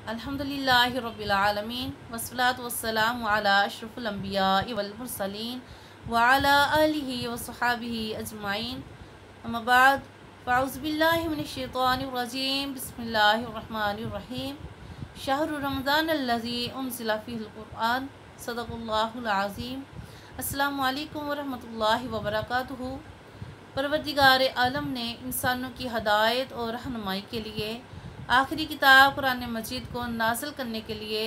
अल्हम्दुलिल्लाहि रब्बिल आलमीन वस्सलातु वस्सलामु अला अशरफिल अंबियाइ वल मुरसलीन व अला आलिहि व सहाबिहि अजमाइन। अम्मा बाद फ़अऊज़ु बिल्लाहि मिनश शैतानिर रजीम। बिस्मिल्लाहिर रहमानिर रहीम। शहरु रमज़ानल्लज़ी उनज़िला फ़ीहिल क़ुरआन। सदक़ल्लाहुल अज़ीम। अस्सलामु अलैकुम व रहमतुल्लाहि व बरकातुहू। परवरदिगार आलम ने इंसानों की हदायत और रहनुमाई के लिए आखिरी किताब कुरान मजीद को नाज़िल करने के लिए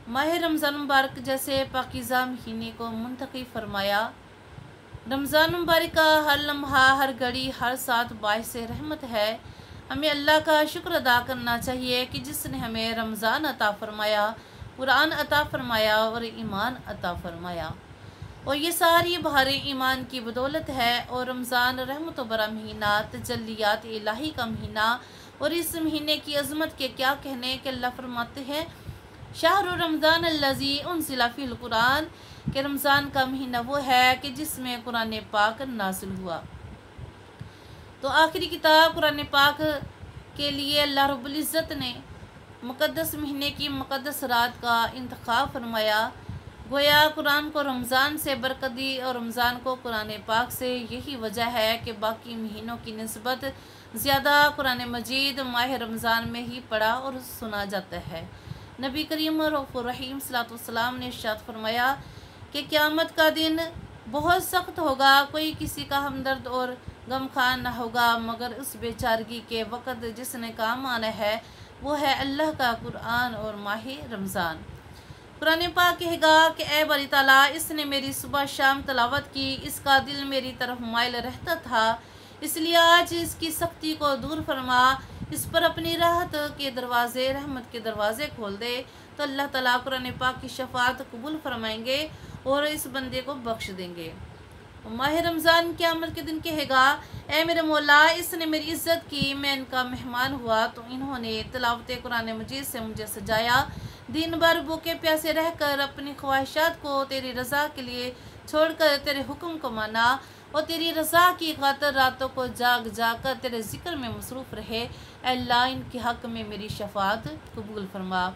माह रमज़ान मुबारक जैसे पाकीज़ा महीने को मुंतखब फरमाया। रमज़ान मुबारक का हर लम्हा, हर घड़ी, हर साथ बाइस रहमत है। हमें अल्लाह का शुक्र अदा करना चाहिए कि जिसने हमें रमज़ान अता फरमाया, कुरान अता फरमाया और ईमान अता फरमाया। और ये सारी बहारें ईमान की बदौलत है। और रमज़ान रहमत व बरा महीना, तजल्लियात इलाही का महीना। और इस महीने की अज़मत के क्या कहने कि अल्लाह फरमाते हैं शाहरु रमज़ान अल्लज़ी उनज़िला फ़ीहिल क़ुरआन, कि रमज़ान का महीना वो है कि जिसमें कुरान पाक नाज़िल हुआ। तो आखिरी किताब कुरान पाक के लिए अल्लाह रब्बुल इज़्ज़त ने मुक़द्दस महीने की मुक़द्दस रात का इंतखाब फरमाया। गोया कुरान को रमज़ान से बरकत दी और रमज़ान को कुरान पाक से। यही वजह है कि बाकी महीनों की निस्बत ज़्यादा कुरान मजीद माह रमज़ान में ही पढ़ा और सुना जाता है। नबी करीम रऊफ़ुर रहीम सल्लल्लाहु अलैहि वसल्लम ने इरशाद फरमाया कि क़यामत का दिन बहुत सख्त होगा। कोई किसी का हमदर्द और गमखान न होगा मगर उस बेचारगी के वक़्त जिसने काम आना है वो है अल्लाह का कुरान और माह रमज़ान। कुरान पाक कहेगा कि ए बारी ताला, इसने मेरी सुबह शाम तलावत की, इसका दिल मेरी तरफ माइल रहता था, इसलिए आज इसकी सख्ती को दूर फरमा, इस पर अपनी राहत के दरवाज़े, रहमत के दरवाज़े खोल दे। तो अल्लाह ताला कुरान पाक की शफ़ाअत कबूल फरमाएंगे और इस बंदे को बख्श देंगे। माह रमज़ान क़यामत के दिन कहेगा, ए मेरे मौला, इसने मेरी इज़्ज़त की, मैं इनका मेहमान हुआ तो इन्होंने तिलावत कुरान मजीद से मुझे सजाया। दिन भर भूखे प्यासे रहकर अपनी ख्वाहिशात को तेरी रज़ा के लिए छोड़कर तेरे हुक्म को माना और तेरी रज़ा की खातिर रातों को जाग जाग कर तेरे ज़िक्र में मसरूफ़ रहे। अल्लाह, इनके हक़ में मेरी शफ़ाअत कबूल फरमा।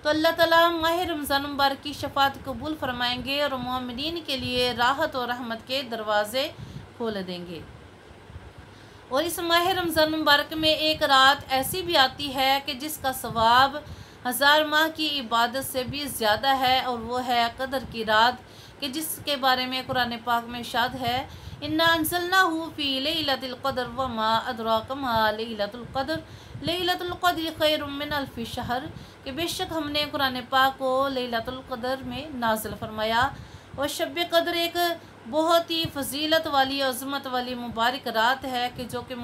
तो अल्लाह ताला माह रमज़ान मुबारक की शफ़ाअत कबूल फरमाएंगे और मोमिनीन के लिए राहत और रहमत के दरवाज़े खोल देंगे। और इस माह रमज़ान मुबारक में एक रात ऐसी भी आती है कि जिसका सवाब 1000 माह की इबादत से भी ज़्यादा है, और वो है कदर की रात, कि जिसके बारे में कुरान पाक में इरशाद है इन्ना अंज़लनाहु फ़ी लैलतिल क़द्र व मा अदराका मा लैलतुल क़द्र लैलतुल क़द्र खैरुम मिन अल्फ़ि शहर, कि बेशक हमने कुरान पाक को लैलतुल क़द्र में नाज़िल फरमाया। और शब कद्र एक बहुत ही फजीलत वाली अज़मत वाली मुबारक रात है कि जो कि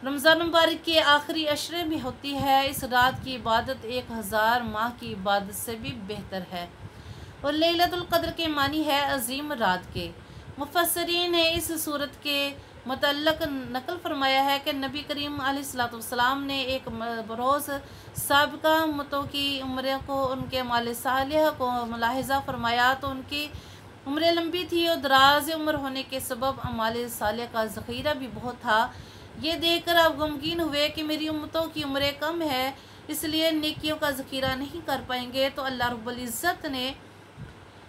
रमज़ान मुबारक के आखिरी अशरे में होती है। इस रात की इबादत 1000 माह की इबादत से भी बेहतर है। और लैलतुल क़द्र के मानी है अजीम रात के। मुफस्सिरीन ने इस सूरत के मुतल्लक़ नकल फरमाया है कि नबी करीम अलैहिस्सलातु वस्सलाम ने एक बरोज़ साबिक़ा उम्मतों की उम्र को, उनके माल सालिह को मुलाहिज़ा फरमाया तो उनकी उम्र लंबी थी और दराज उम्र होने के सबब अमाल सालिह का ज़ख़ीरा भी बहुत था। ये देखकर आप गमगीन हुए कि मेरी उम्मतों की उम्र कम है, इसलिए नेकियों का ज़ख़ीरा नहीं कर पाएंगे। तो अल्लाह रब्बुल इज़्ज़त ने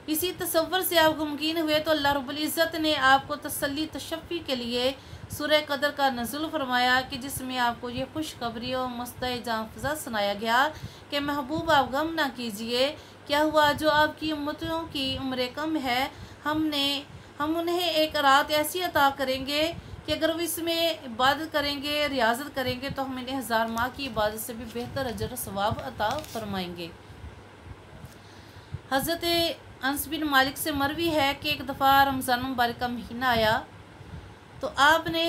इसी तसव्वुर से आप गमगीन हुए तो अल्लाह रब्बुल इज़्ज़त ने आपको तसल्ली तशफ़ी के लिए सूरह कदर का नज़ुल फरमाया, कि जिसमें आपको ये खुशखबरी और मुस्तैजां फ़ज़ा सुनाया गया कि महबूब आप गम ना कीजिए। क्या हुआ, जो आपकी उम्मतों की उम्र कम है, हम उन्हें एक रात ऐसी अता करेंगे कि अगर वो इसमें इबादत करेंगे, रियाज़त करेंगे तो हम इन्हें 1000 माह की इबादत से भी बेहतर अजर सवाब अता फरमाएंगे। हज़रत अनस बिन मालिक से मरवी है कि एक दफ़ा रमज़ान मुबारक का महीना आया तो आपने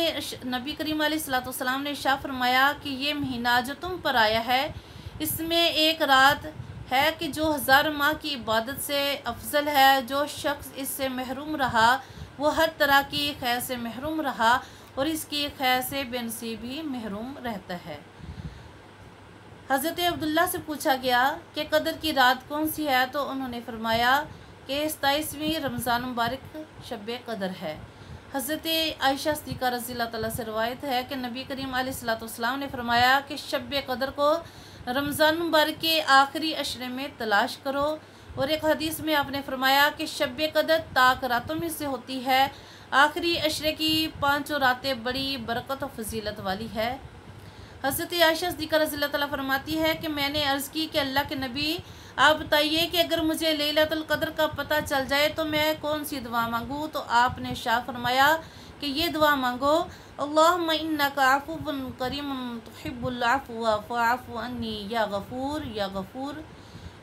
नबी करीम अलैहिस्सलातु वस्सलाम ने इरशाद फरमाया कि ये महीना जो तुम पर आया है इसमें एक रात है कि जो 1000 माह की इबादत से अफजल है। जो शख्स इससे महरूम रहा वो हर तरह की खैर से महरूम रहा और इसकी खैर से बेनसीब भी महरूम रहता है। हज़रत अब्दुल्ला से पूछा गया कि कदर की रात कौन सी है, तो उन्होंने फरमाया कि 27वीं रमज़ान मुबारक शब कदर है। हज़रत आयशा सिद्दीक़ा रज़ियल्लाहु तआला से रवायत है कि नबी करीम अलैहिस्सलातु वस्सलाम ने फरमाया कि शब कदर को रमज़ान मुबारक के आखिरी अशरे में तलाश करो। और एक हदीस में आपने फरमाया कि शब कदर ताक रातों में से होती है, आखिरी अशरे की 5 रातें बड़ी बरकत और फजीलत वाली है। हज़रत आयशा सिद्दीक़ा रज़ियल्लाहु ताला फरमाती है कि मैंने अर्ज़ की कि अल्लाह के नबी, आप बताइए कि अगर मुझे लैलतुल क़द्र का पता चल जाए तो मैं कौन सी दुआ मांगूँ। तो आपने शाह फरमाया कि ये दुआ मांगो, अल्लाहुम्मा इन्नका अफ़ुव्वुन करीमुन तुहिब्बुल अफ़्व फ़अफ़ु अन्नी या गफ़ूर या गफ़ूर।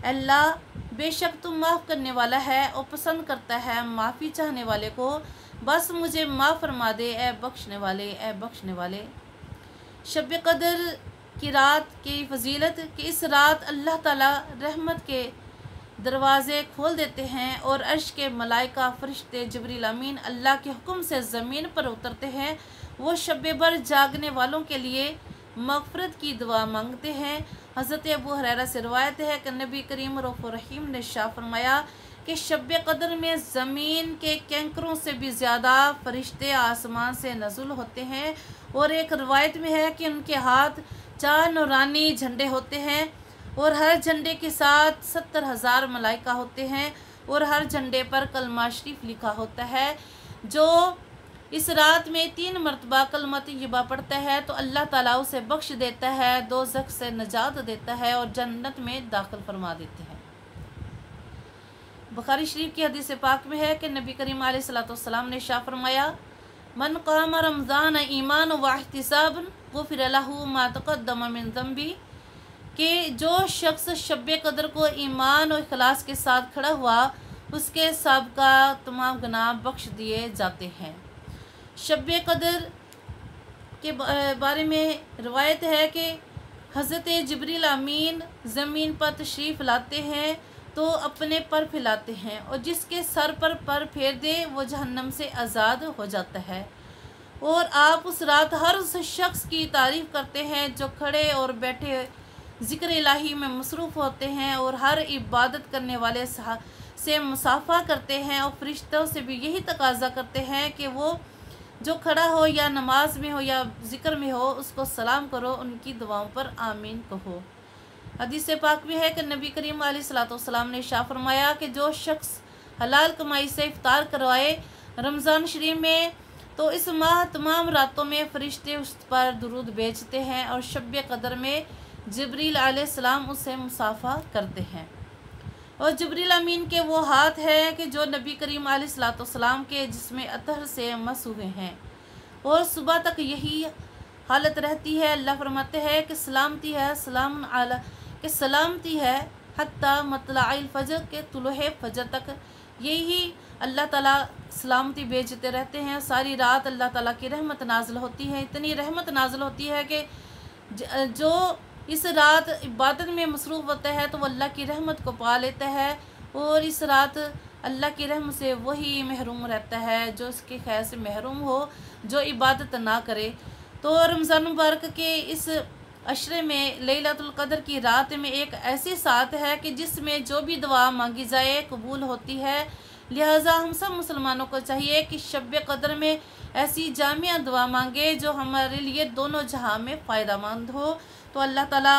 अल्लाह, बेशक तुम माफ़ करने वाला है और पसंद करता है माफ़ी चाहने वाले को, बस मुझे माफ़ फरमा दे ए बख्शने वाले, ए बख्शने वाले। शब कदर की रात की फजीलत कि इस रात अल्लाह ताला रहमत के दरवाज़े खोल देते हैं और अर्श के मलाइका फरिश्ते जिब्रील अमीन अल्लाह के हुक्म से ज़मीन पर उतरते हैं। वो शब भर जागने वालों के लिए मग़फ़िरत की दुआ मांगते हैं। हज़रत अबू हुरैरा से रवायत है कि नबी करीम रऊफ़ुर रहीम ने शाह फरमाया कि शब कदर में ज़मीन के कैंकरों से भी ज़्यादा फरिश्ते आसमान से नज़ुल होते हैं। और एक रवायत में है कि उनके हाथ 4 नूरानी झंडे होते हैं और हर झंडे के साथ 70,000 मलाइका होते हैं और हर झंडे पर कलमा शरीफ लिखा होता है। जो इस रात में 3 मरतबा कलमा तय्यबा पढ़ता है तो अल्लाह ताला उसे बख्श देता है, दोज़ख से नजात देता है और जन्नत में दाखिल फरमा देते हैं। बुखारी शरीफ की हदीस पाक में है कि नबी करीम अलैहिस्सलातु वस्सलाम ने शाह फरमाया, मन क़ाम रमज़ान ईमान व इहतिसाबन गुफ़िर लहू मा तक़द्दम मिन ज़ंबी, कि जो शख्स शब कदर को ईमान और इखलास के साथ खड़ा हुआ उसके साबिक़ा तमाम गुनाह बख्श दिए जाते हैं। शब कदर के बारे में रवायत है कि हज़रत जिब्रील अमीन ज़मीन पर तशरीफ़ लाते हैं तो अपने पर फैलाते हैं और जिसके सर पर फेर दे वो जहन्नम से आज़ाद हो जाता है। और आप उस रात हर उस शख्स की तारीफ़ करते हैं जो खड़े और बैठे ज़िक्र इलाही में मसरूफ़ होते हैं और हर इबादत करने वाले से मुसाफ़ा करते हैं और फरिश्तों से भी यही तकाज़ा करते हैं कि वो जो खड़ा हो या नमाज में हो या ज़िक्र में हो उसको सलाम करो, उनकी दुआओं पर आमीन कहो। हदीस पाक भी है कि नबी करीम अलैहिस्सलातु वस्सलाम ने शाह फरमाया कि जो शख्स हलाल कमाई से इफ्तार करवाए रमज़ान शरीफ में तो इस माह तमाम रातों में फरिश्ते उस पर दुरूद भेजते हैं और शब कदर में जिब्रील अलैहिस्सलाम उससे मुसाफ़ा करते हैं। और जिब्रील अमीन के वो हाथ हैं कि जो नबी करीम अलैहिस्सलातु वस्सलाम के जिस्म अतहर से मस हुए हैं और सुबह तक यही हालत रहती है। अल्लाह फरमाते हैं कि सलामती है, सलाम आला कि सलामती है हत्ता मतलाइल फजर के तुलुहे फजर तक, यही अल्लाह ताला सलामती भेजते रहते हैं। सारी रात अल्लाह ताला की रहमत नाज़िल होती है, इतनी रहमत नाज़िल होती है कि जो इस रात इबादत में मसरूफ़ होता है तो वह अल्लाह की रहमत को पा लेता है और इस रात अल्लाह की रहमत से वही महरूम रहता है जो इसके खैर से महरूम हो, जो इबादत ना करे। तो रमज़ान मुबारक के इस अशरे में लैलतुल क़द्र की रात में एक ऐसी साथ है कि जिसमें जो भी दुआ मांगी जाए कबूल होती है। लिहाजा हम सब मुसलमानों को चाहिए कि शब क़द्र में ऐसी जामिया दुआ मांगे जो हमारे लिए दोनों जहां में फ़ायदेमंद हो। तो अल्लाह ताला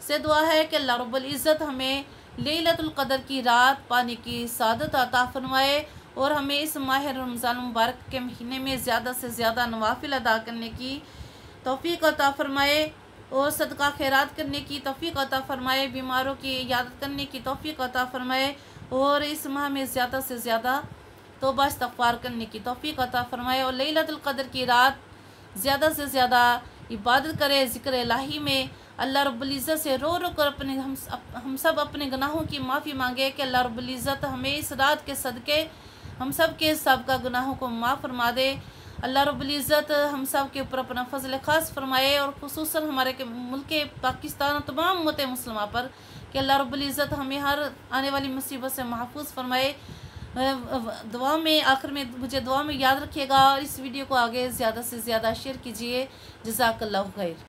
से दुआ है कि अल्लाह रब्बुल इज़्ज़त हमें लैलतुल क़द्र की रात पाने की सादत अता फरमाए और हमें इस माह रमज़ान मुबारक के महीने में ज़्यादा से ज़्यादा नवाफिल अदा करने की तौफ़ीक़ अता फरमाए और सदका खैरात करने की तौफ़ीक़ अता फरमाए, बीमारों की इयादत करने की तौफ़ीक़ अता फरमाए और इस माह में ज़्यादा से ज़्यादा तौबा इस्तग़फ़ार करने की तौफ़ीक़ अता फरमाए और लैलतुल क़द्र की रात ज़्यादा से ज़्यादा इबादत करे, ज़िक्र इलाही में अल्लाह रब्बुल इज़्ज़त से रो कर अपने हम सब अपने गुनाहों की माफ़ी मांगे कि अल्लाह रब्बुल इज़्ज़त हमें इस रात के सदक़े हम सब के सबका गुनाहों को माफ़ फरमा दे। अल्लाह रब्बुल इज़्ज़त हम सब के ऊपर अपना फ़ज़ल ख़ास फरमाए और ख़ुसूसन हमारे के मुल्क पाकिस्तान और तमाम उम्मत मुस्लिमा पर कि अल्लाह रब्बुल इज़्ज़त हमें हर आने वाली मुसीबत से महफूज फरमाए। दुआ में आखिर में मुझे दुआ में याद रखिएगा और इस वीडियो को आगे ज़्यादा से ज़्यादा शेयर कीजिए। जज़ाकल्लाहु खैर।